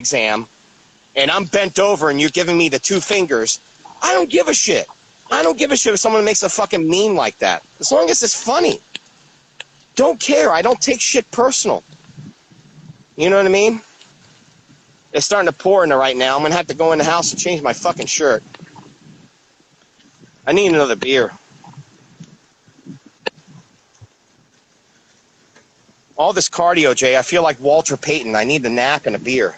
exam and I'm bent over and you're giving me the 2 fingers, I don't give a shit. I don't give a shit if someone makes a fucking meme like that. As long as it's funny. Don't care. I don't take shit personal. You know what I mean? It's starting to pour in there right now. I'm going to have to go in the house and change my fucking shirt. I need another beer. All this cardio, Jay, I feel like Walter Payton. I need a nap and a beer.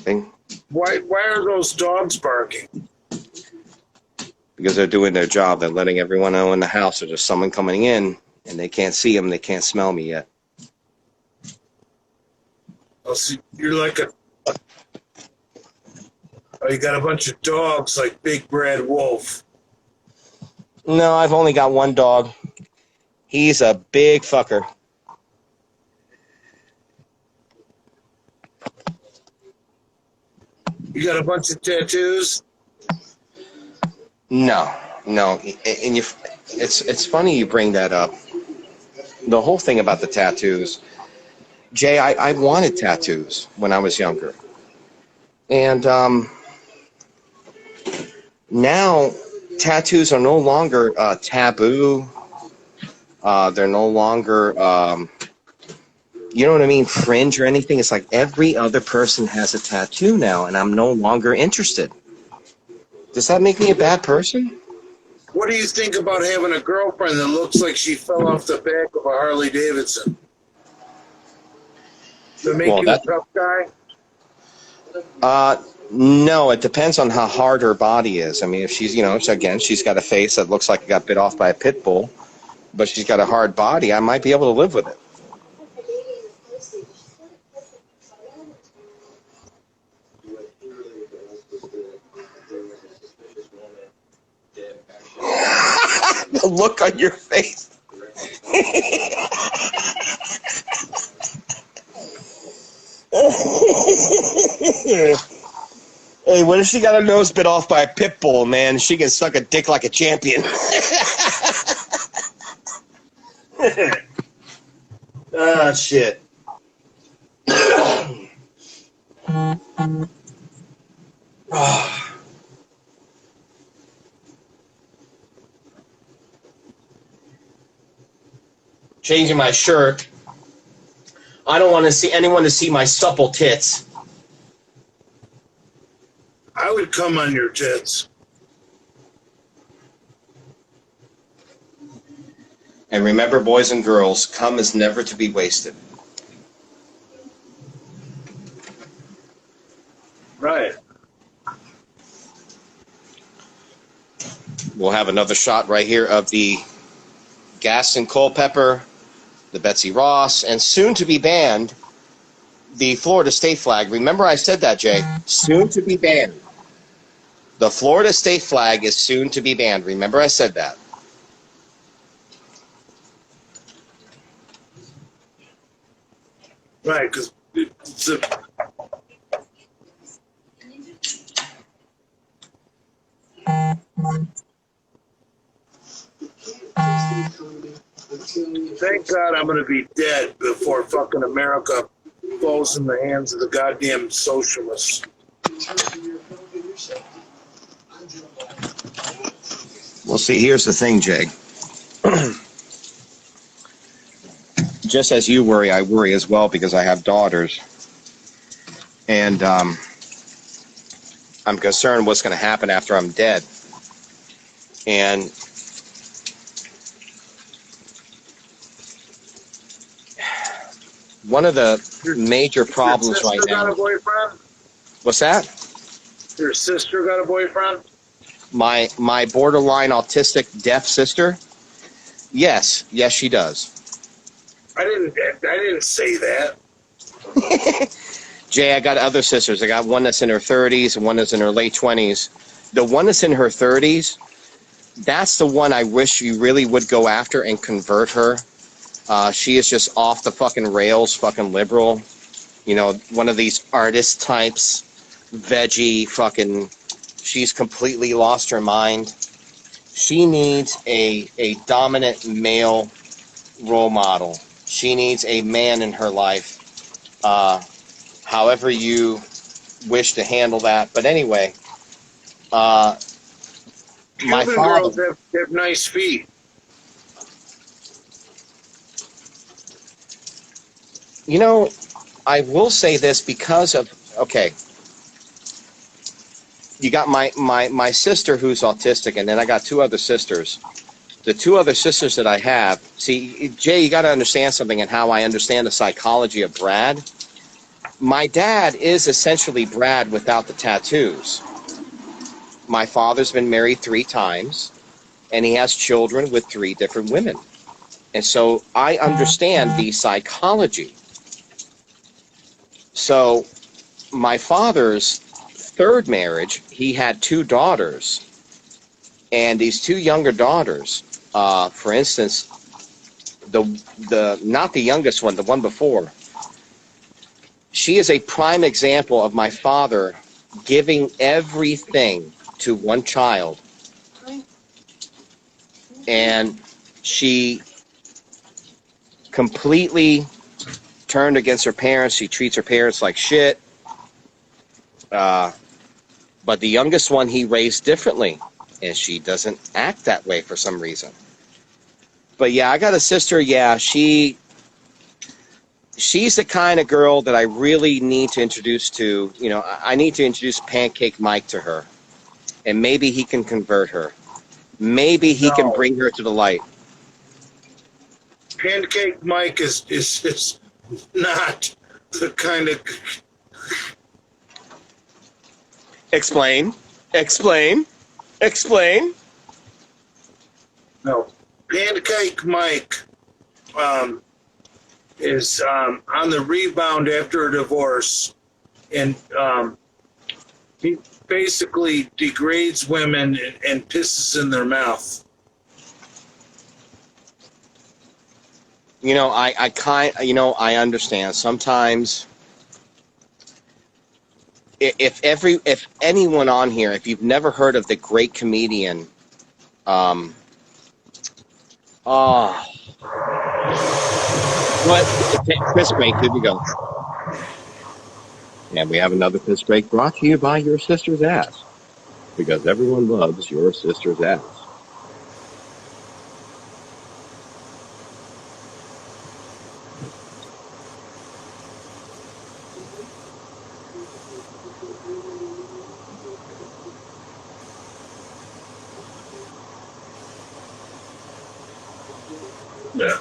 Bing. Why are those dogs barking? Because they're doing their job. They're letting everyone know in the house that there's someone coming in, and they can't see them. They can't smell me yet. Oh, so you're like you got a bunch of dogs like Big Brad Wolf. No, I've only got one dog. He's a big fucker. You got a bunch of tattoos? No. And it's funny you bring that up. The whole thing about the tattoos. Jay, I wanted tattoos when I was younger. And now tattoos are no longer taboo. They're no longer, you know what I mean, fringe or anything. It's like every other person has a tattoo now, and I'm no longer interested. Does that make me a bad person? What do you think about having a girlfriend that looks like she fell off the back of a Harley Davidson? To make you a tough guy? No, it depends on how hard her body is. I mean, if she's, she's got a face that looks like it got bit off by a pit bull, but she's got a hard body, I might be able to live with it. The look on your face. Hey, what if she got her nose bit off by a pit bull, man? She can suck a dick like a champion. Ah, shit. Changing my shirt. I don't want to see anyone to see my supple tits. I would come on your tits. And remember, boys and girls, cum is never to be wasted. Right. We'll have another shot right here of the Gaston Culpepper, the Betsy Ross, and soon to be banned, the Florida state flag. Remember I said that, Jay. Soon to be banned. The Florida state flag is soon to be banned. Remember I said that. Right, because it's a... Thank God I'm going to be dead before fucking America falls in the hands of the goddamn socialists. Well, see, here's the thing, Jay. Just as you worry, I worry as well because I have daughters. And I'm concerned what's going to happen after I'm dead. And one of the major problems right now. Your sister got a boyfriend? What's that? Your sister got a boyfriend? My borderline autistic deaf sister? Yes, she does. I didn't say that. Jay, I got other sisters. I got one that's in her 30s and one that's in her late 20s. The one that's in her 30s, that's the one I wish you really would go after and convert her. She is just off the fucking rails, fucking liberal. You know, one of these artist types, veggie, fucking, she's completely lost her mind. She needs a dominant male role model. She needs a man in her life. However you wish to handle that. But anyway, my Cuban father. girls have nice feet. You know, I will say this because of, okay, you got my sister who's autistic, and then I got two other sisters. The two other sisters that I have, see, Jay, you got to understand something and how I understand the psychology of Brad. My dad is essentially Brad without the tattoos. My father's been married 3 times, and he has children with 3 different women. And so I understand the psychology. So my father's 3rd marriage, he had 2 daughters. And these 2 younger daughters, for instance, the not the youngest one, the one before, she is a prime example of my father giving everything to one child. And she completely turned against her parents. She treats her parents like shit. But the youngest one he raised differently, and she doesn't act that way for some reason. But yeah, I got a sister. Yeah, she's the kind of girl that I really need to introduce to. You know, I need to introduce Pancake Mike to her, and maybe he can convert her. Maybe he can bring her to the light. Pancake Mike is not the kind of. Explain. No, Pancake Mike is on the rebound after a divorce, and he basically degrades women and pisses in their mouth. You know, I understand. Sometimes, if anyone on here, if you've never heard of the great comedian, what? Piss break. Here we go. And we have another piss break brought to you by your sister's ass, because everyone loves your sister's ass. Yeah.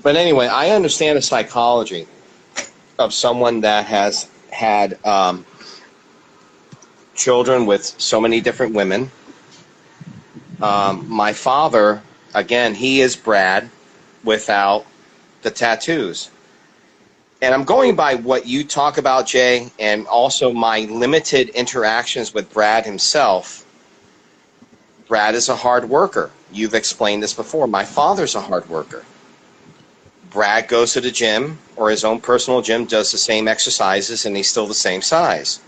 But anyway, I understand the psychology of someone that has had children with so many different women. My father, again, he is Brad without the tattoos. And I'm going by what you talk about, Jay, and also my limited interactions with Brad himself. Brad is a hard worker. You've explained this before. My father's a hard worker. Brad goes to the gym or his own personal gym, does the same exercises, and he's still the same size.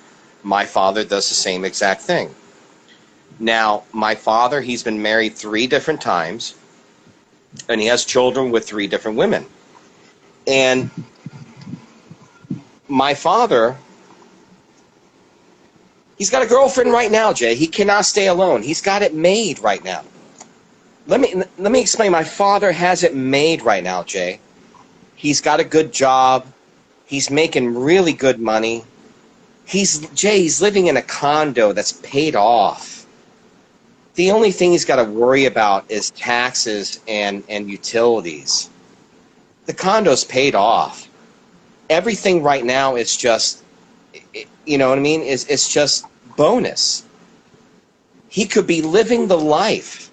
My father does the same exact thing. Now, my father, he's been married 3 different times, and he has children with 3 different women. And my father, he's got a girlfriend right now, Jay. He cannot stay alone. He's got it made right now. Let me explain. My father has it made right now, Jay. He's got a good job. He's making really good money. He's living in a condo that's paid off. The only thing he's got to worry about is taxes and utilities. The condo's paid off. Everything right now is just, you know what I mean? It's just bonus. He could be living the life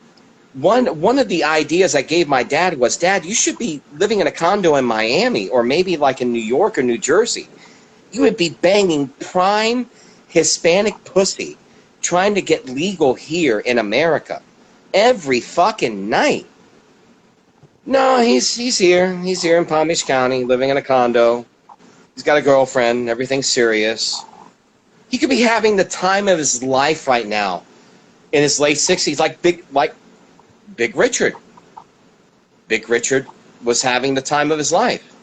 one of the ideas I gave my dad was, Dad, you should be living in a condo in Miami or maybe like in New York or New Jersey. You would be banging prime Hispanic pussy trying to get legal here in America every fucking night. No, he's here. He's here in Palm Beach County, living in a condo. He's got a girlfriend. Everything's serious. He could be having the time of his life right now in his late 60s, like Big Richard. Big Richard was having the time of his life.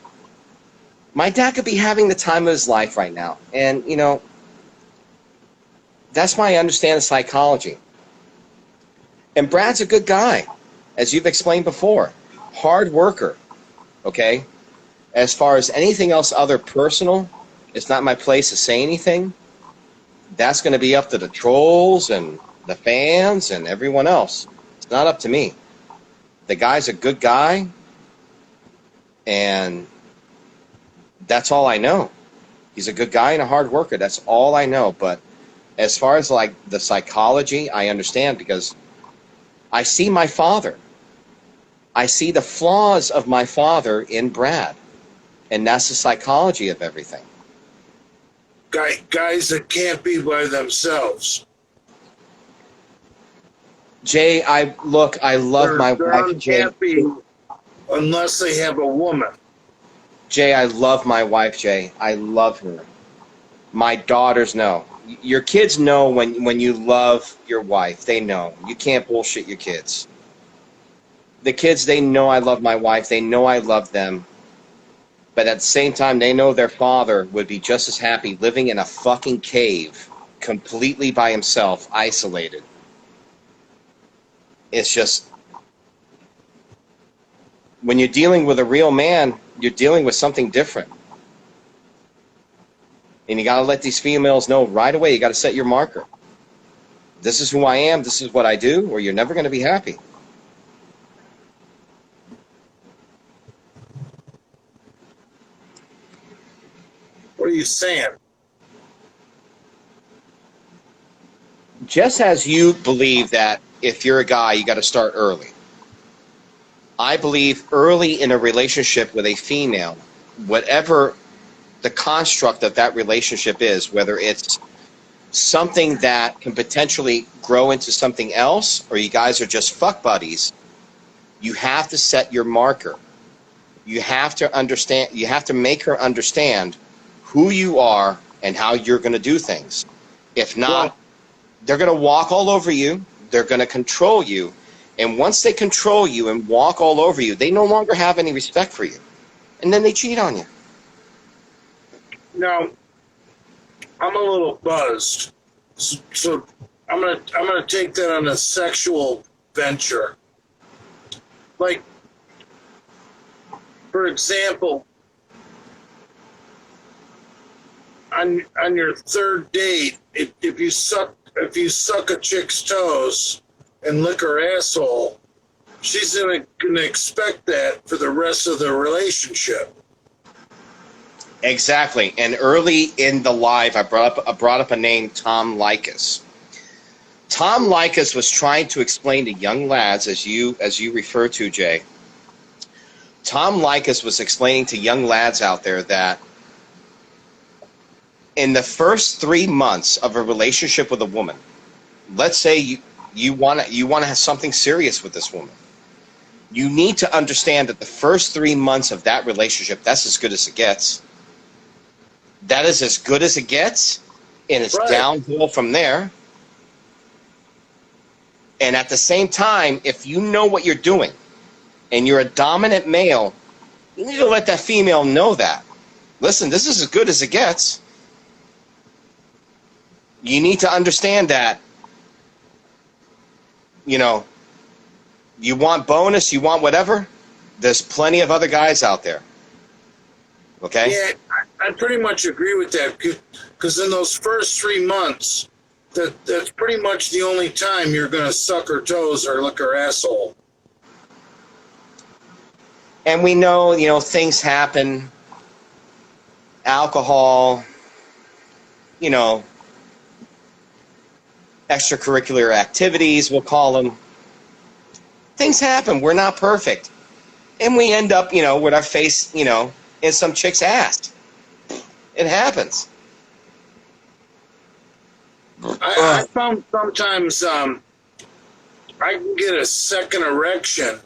My dad could be having the time of his life right now. And, you know, that's why I understand the psychology. And Brad's a good guy, as you've explained before. Hard worker, okay? As far as anything else other personal, it's not my place to say anything. That's going to be up to the trolls and the fans and everyone else. It's not up to me. The guy's a good guy, and that's all I know. He's a good guy and a hard worker. That's all I know. But as far as like the psychology, I understand because I see my father. I see the flaws of my father in Brad. And that's the psychology of everything. Guys that can't be by themselves. Jay, I love my wife, Jay. Can't be unless they have a woman. Jay, I love my wife, Jay. I love her. My daughters know. Your kids know when you love your wife. They know. You can't bullshit your kids. The kids, they know I love my wife. They know I love them. But at the same time, they know their father would be just as happy living in a fucking cave, completely by himself, isolated. It's just, when you're dealing with a real man, you're dealing with something different. And you got to let these females know right away. You got to set your marker. This is who I am. This is what I do, or you're never going to be happy. What are you saying? Just as you believe that if you're a guy, you got to start early. I believe early in a relationship with a female, whatever the construct of that relationship is, whether it's something that can potentially grow into something else, or you guys are just fuck buddies, you have to set your marker. You have to understand, you have to make her understand who you are and how you're going to do things. If not, they're going to walk all over you. They're going to control you. And once they control you and walk all over you, they no longer have any respect for you. And then they cheat on you. Now, I'm a little buzzed. So I'm gonna take that on a sexual venture. Like, for example, on your third date, if you suck a chick's toes and lick her asshole, she's gonna expect that for the rest of the relationship. Exactly. And early in the live, I brought up a name, Tom Likas. Tom Likas was trying to explain to young lads, as you refer to, Jay. Tom Likas was explaining to young lads out there that in the first 3 months of a relationship with a woman, let's say you want to have something serious with this woman, you need to understand that the first 3 months of that relationship, that's as good as it gets. That is as good as it gets, and it's Right. downhill from there. And at the same time, if you know what you're doing and you're a dominant male, you need to let that female know that. Listen, this is as good as it gets. You need to understand that, you know, you want bonus, you want whatever, there's plenty of other guys out there. Okay? Yeah, I pretty much agree with that, because in those first 3 months, that's pretty much the only time you're going to suck her toes or lick her asshole. And we know, things happen, alcohol, extracurricular activities, we'll call them. Things happen. We're not perfect. And we end up, with our face, in some chick's ass. It happens. I found sometimes I can get a second erection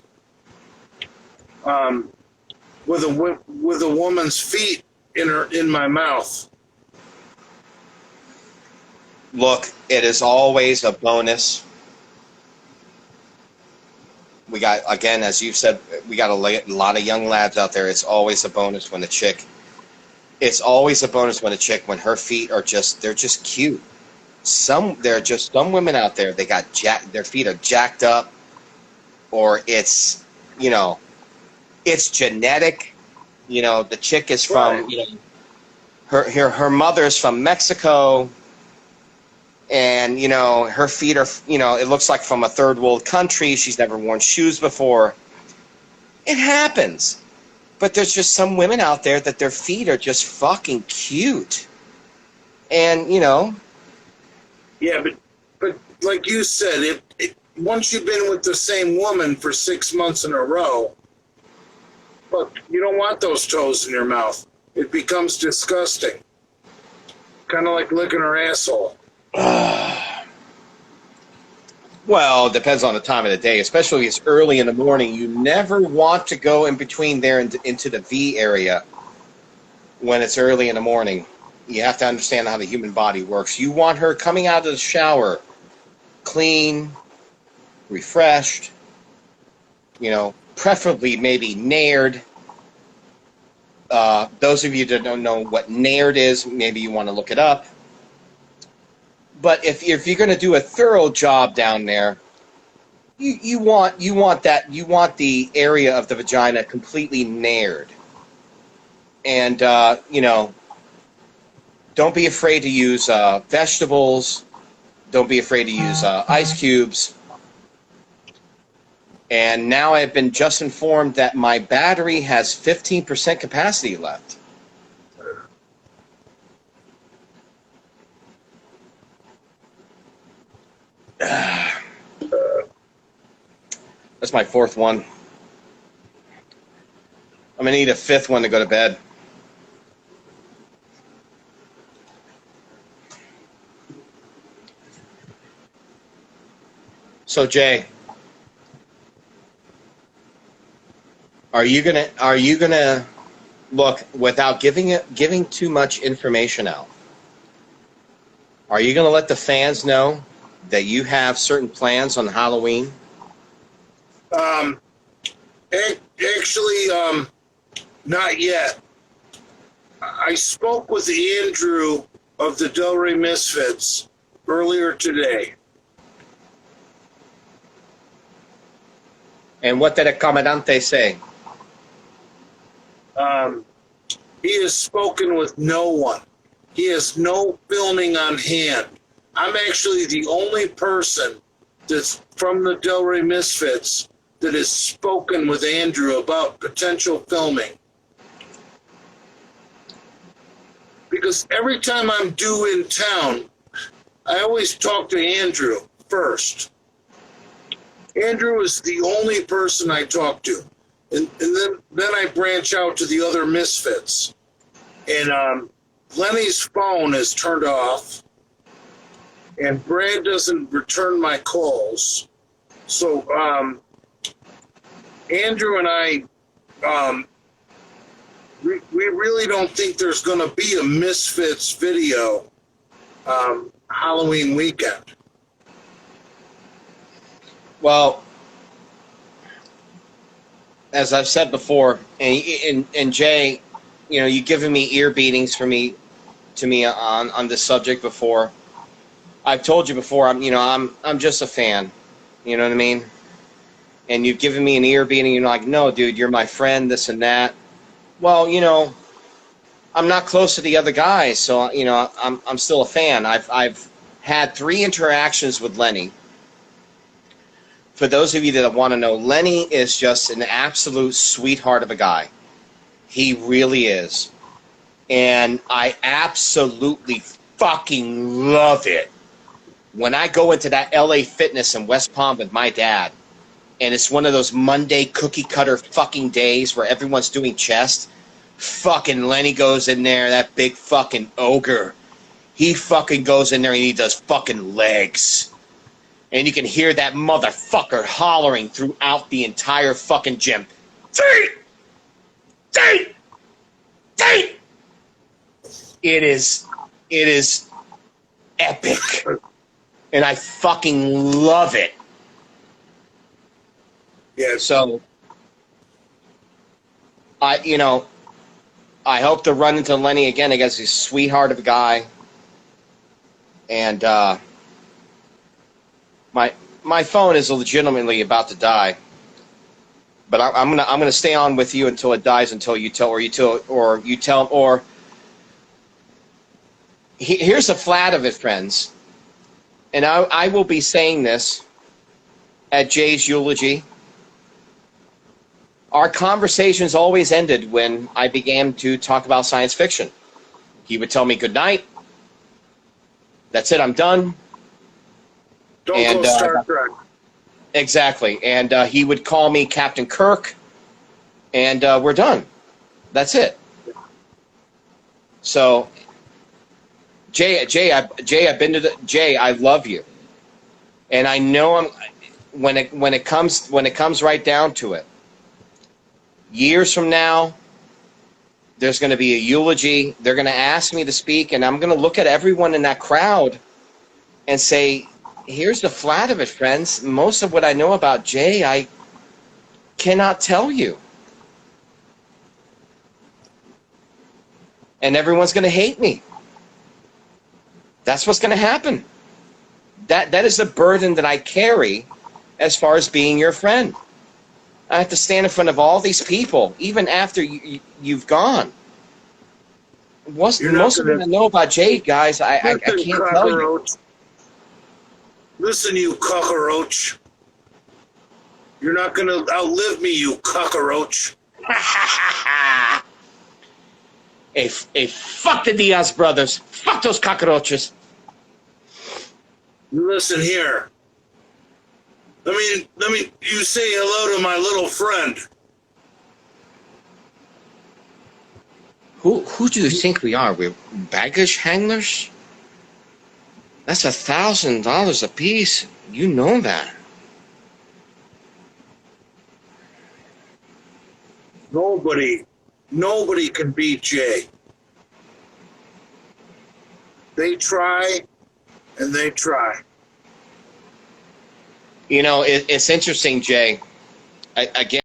with a woman's feet in my mouth. Look, it is always a bonus. We got, again, as you've said, we got a lot of young lads out there. It's always a bonus when it's always a bonus when when her feet they're just cute. There are just some women out there, they got their feet are jacked up, or it's, it's genetic. The chick is from, her mother's from Mexico. And, her feet are, it looks like from a third world country. She's never worn shoes before. It happens. But there's just some women out there that their feet are just fucking cute. And, Yeah, but like you said, once you've been with the same woman for 6 months in a row, look, you don't want those toes in your mouth. It becomes disgusting. Kind of like licking her asshole. Well, it depends on the time of the day, especially if it's early in the morning. You never want to go in between there and into the V area when it's early in the morning. You have to understand how the human body works. You want her coming out of the shower clean, refreshed, preferably maybe nared. Those of you that don't know what nared is, maybe you want to look it up. But if you're going to do a thorough job down there, you want the area of the vagina completely nared. And don't be afraid to use vegetables. Don't be afraid to use ice cubes. And now I've been just informed that my battery has 15% capacity left. That's my fourth one. I'm going to need a fifth one to go to bed. So, Jay, are you gonna look, without giving too much information out? Are you gonna let the fans know that you have certain plans on Halloween? Actually, not yet. I spoke with Andrew of the Delray Misfits earlier today. And what did the Comandante say? He has spoken with no one. He has no filming on hand. I'm actually the only person that's from the Delray Misfits that has spoken with Andrew about potential filming. Because every time I'm due in town, I always talk to Andrew first. Andrew is the only person I talk to. And then I branch out to the other Misfits. And Lenny's phone is turned off. And Brad doesn't return my calls. So Andrew and I, we really don't think there's going to be a Misfits video Halloween weekend. Well, as I've said before, and Jay, you've given me ear beatings to me on this subject before. I've told you before, I'm just a fan. You know what I mean? And you've given me an ear beating. You're like, no, dude, you're my friend, this and that. Well, I'm not close to the other guys, so I'm still a fan. I've had 3 interactions with Lenny. For those of you that want to know, Lenny is just an absolute sweetheart of a guy. He really is. And I absolutely fucking love it when I go into that LA Fitness in West Palm with my dad, and it's one of those Monday cookie cutter fucking days where everyone's doing chest, fucking Lenny goes in there, that big fucking ogre. He fucking goes in there and he does fucking legs. And you can hear that motherfucker hollering throughout the entire fucking gym. Tate! Tate! Tate! It is epic. And I fucking love it. Yeah. So, I hope to run into Lenny again. I guess he's a sweetheart of a guy. And my phone is legitimately about to die. But I'm gonna stay on with you until it dies, until you tell, or here's the flat of it, friends. And I will be saying this at Jay's eulogy. Our conversations always ended when I began to talk about science fiction. He would tell me good night. That's it, I'm done. Don't go Star Trek. Exactly. And he would call me Captain Kirk, and we're done. That's it. So, Jay, I've been to the Jay. I love you, and I know when it comes right down to it. Years from now, there's going to be a eulogy. They're going to ask me to speak, and I'm going to look at everyone in that crowd and say, here's the flat of it, friends. Most of what I know about Jay, I cannot tell you. And everyone's going to hate me. That's what's going to happen. That is the burden that I carry as far as being your friend. I have to stand in front of all these people, even after you've gone. Most of them I know about Jay, guys, I can't tell you. Listen, you cockroach. You're not going to outlive me, you cockroach. Hey, fuck the Diaz brothers. Fuck those cockroaches. Listen here. Let me, you say hello to my little friend. Who do you think we are? We're baggage handlers? That's $1,000 a piece. You know that. Nobody can beat Jay. They try, and they try. You know, it's interesting, Jay. Again.